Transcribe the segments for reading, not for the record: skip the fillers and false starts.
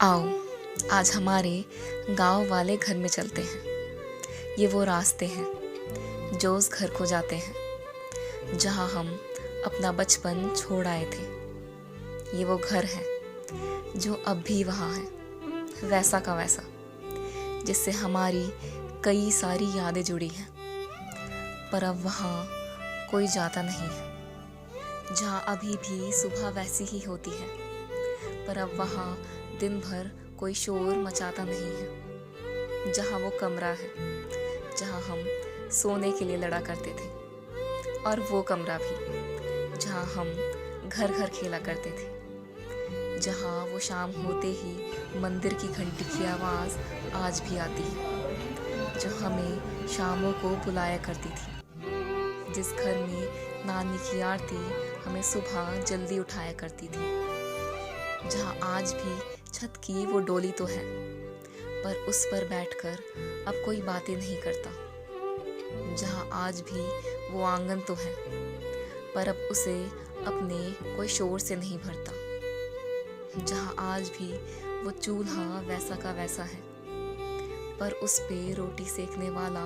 आओ आज हमारे गांव वाले घर में चलते हैं। ये वो रास्ते हैं जो उस घर को जाते हैं जहां हम अपना बचपन छोड़ आए थे। ये वो घर है जो अब भी वहाँ है, वैसा का वैसा, जिससे हमारी कई सारी यादें जुड़ी हैं। पर अब वहाँ कोई जाता नहीं है। जहाँ अभी भी सुबह वैसी ही होती है, पर अब वहाँ दिन भर कोई शोर मचाता नहीं है। जहाँ वो कमरा है जहाँ हम सोने के लिए लड़ा करते थे, और वो कमरा भी जहाँ हम घर घर खेला करते थे। जहाँ वो शाम होते ही मंदिर की घंटी की आवाज़ आज भी आती है, जो हमें शामों को बुलाया करती थी। जिस घर में नानी की आरती हमें सुबह जल्दी उठाया करती थी। जहाँ आज भी छत की वो डोली तो है, पर उस पर बैठकर अब कोई बातें नहीं करता। जहाँ आज भी वो आंगन तो है, पर अब उसे अपने कोई शोर से नहीं भरता। जहाँ आज भी वो चूल्हा वैसा का वैसा है, पर उस पे रोटी सेकने वाला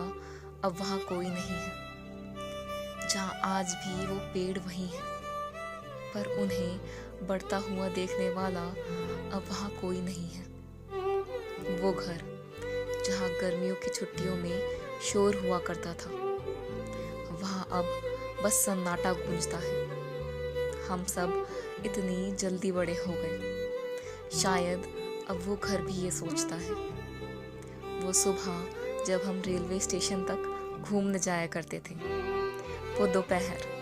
अब वहाँ कोई नहीं है। जहाँ आज भी वो पेड़ वही है, पर उन्हें बढ़ता हुआ देखने वाला अब वहाँ कोई नहीं है। वो घर जहाँ गर्मियों की छुट्टियों में शोर हुआ करता था, वहाँ अब बस सन्नाटा गूंजता है। हम सब इतनी जल्दी बड़े हो गए, शायद अब वो घर भी ये सोचता है। वो सुबह जब हम रेलवे स्टेशन तक घूमने जाया करते थे, वो दोपहर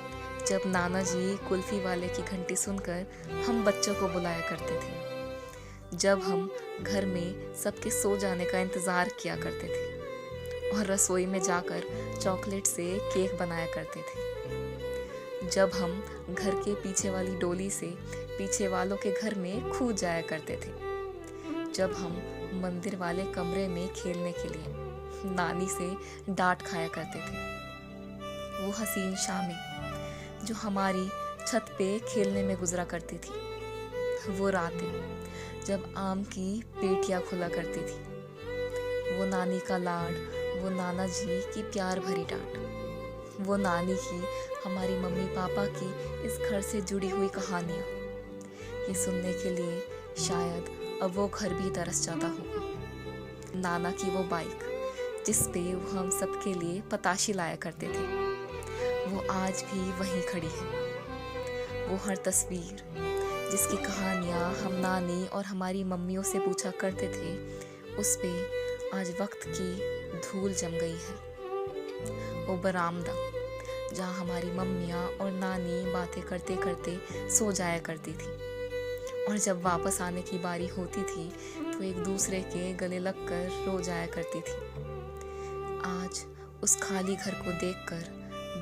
जब नाना जी कुल्फी वाले की घंटी सुनकर हम बच्चों को बुलाया करते थे, जब हम घर में सबके सो जाने का इंतज़ार किया करते थे और रसोई में जाकर चॉकलेट से केक बनाया करते थे, जब हम घर के पीछे वाली डोली से पीछे वालों के घर में कूद जाया करते थे, जब हम मंदिर वाले कमरे में खेलने के लिए नानी से डांट खाया करते थे। वो हसीन शामें जो हमारी छत पे खेलने में गुजरा करती थी, वो रातें जब आम की पेटियां खुला करती थी, वो नानी का लाड, वो नाना जी की प्यार भरी डांट, वो नानी की हमारी मम्मी पापा की इस घर से जुड़ी हुई कहानियाँ, ये सुनने के लिए शायद अब वो घर भी तरस जाता होगा। नाना की वो बाइक जिस पे वो हम सब के लिए पताशी लाया करते थे, वो आज भी वहीं खड़ी है। वो हर तस्वीर जिसकी कहानियाँ हम नानी और हमारी मम्मियों से पूछा करते थे, उस पे आज वक्त की धूल जम गई है। वो बरामदा जहाँ हमारी मम्मियाँ और नानी बातें करते करते सो जाया करती थी, और जब वापस आने की बारी होती थी तो एक दूसरे के गले लगकर रो जाया करती थी। आज उस खाली घर को देखकर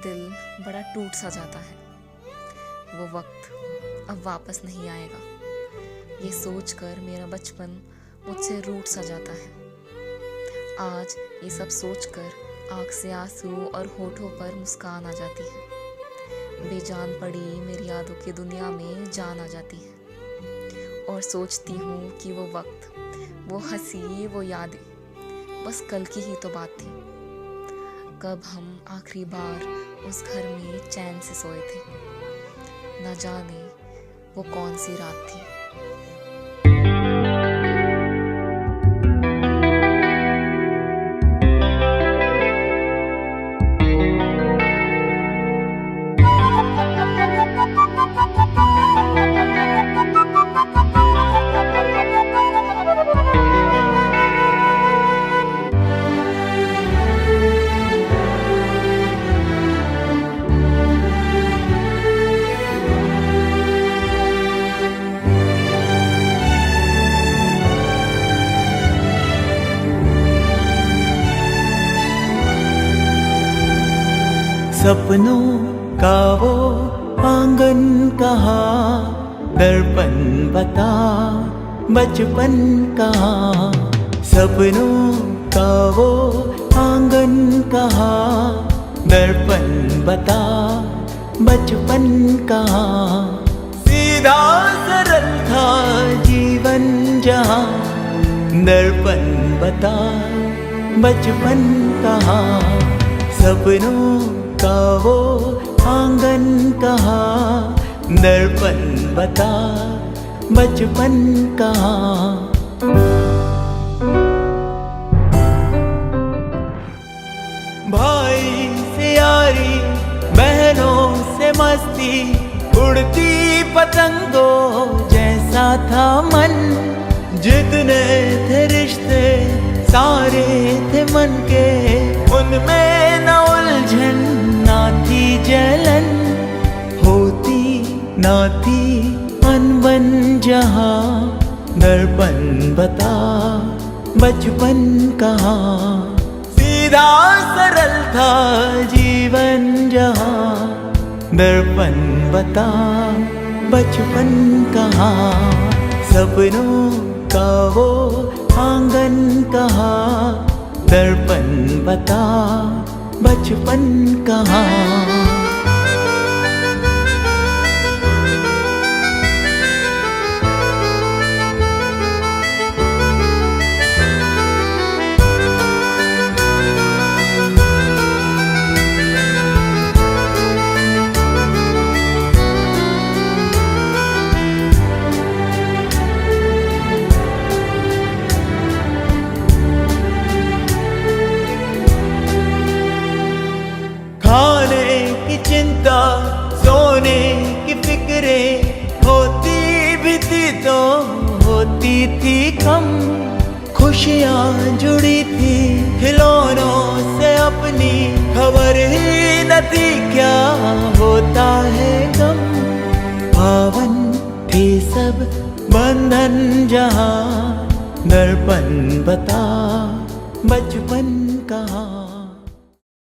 दिल बड़ा टूट सा जाता है। वो वक्त अब वापस नहीं आएगा, ये सोचकर मेरा बचपन मुझसे रूठ सा जाता है। आज ये सब सोचकर आँख से आंसू और होठों पर मुस्कान आ जाती है। बेजान पड़ी मेरी यादों की दुनिया में जान आ जाती है, और सोचती हूँ कि वो वक्त, वो हंसी, वो यादें बस कल की ही तो बात थी। कब हम आखिरी बार उस घर में चैन से सोए थे, न जाने वो कौन सी रात थी। सपनों का वो आंगन कहाँ, दर्पण बता बचपन कहाँ। सपनों का वो आंगन कहाँ, दर्पण बता बचपन कहाँ। सीधा सरल था जीवन जहाँ दर्पण बता बचपन कहाँ, सपनों का वो आंगन कहाँ, दर्पण बता बचपन कहाँ। भाई से यारी, बहनों से मस्ती, उड़ती पतंगों जैसा था मन, जितने थे रिश्ते सारे थे मन के, उनमें न उलझन ना थी जलन, होती ना थी अनबन जहाँ, दर्पण बता बचपन कहाँ, सीधा सरल था जीवन जहाँ, दर्पण बता बचपन कहाँ, सपनों का वो आंगन कहाँ, दर्पण बता बचपन कहाँ। खाने की चिंता, सोने की फिक्रे, होती भी थी तो होती थी कम, खुशियाँ जुड़ी थी खिलौनों से अपनी, खबर ही न थी क्या होता है गम, पावन थे सब बंधन जहाँ, दर्पण बता बचपन कहाँ।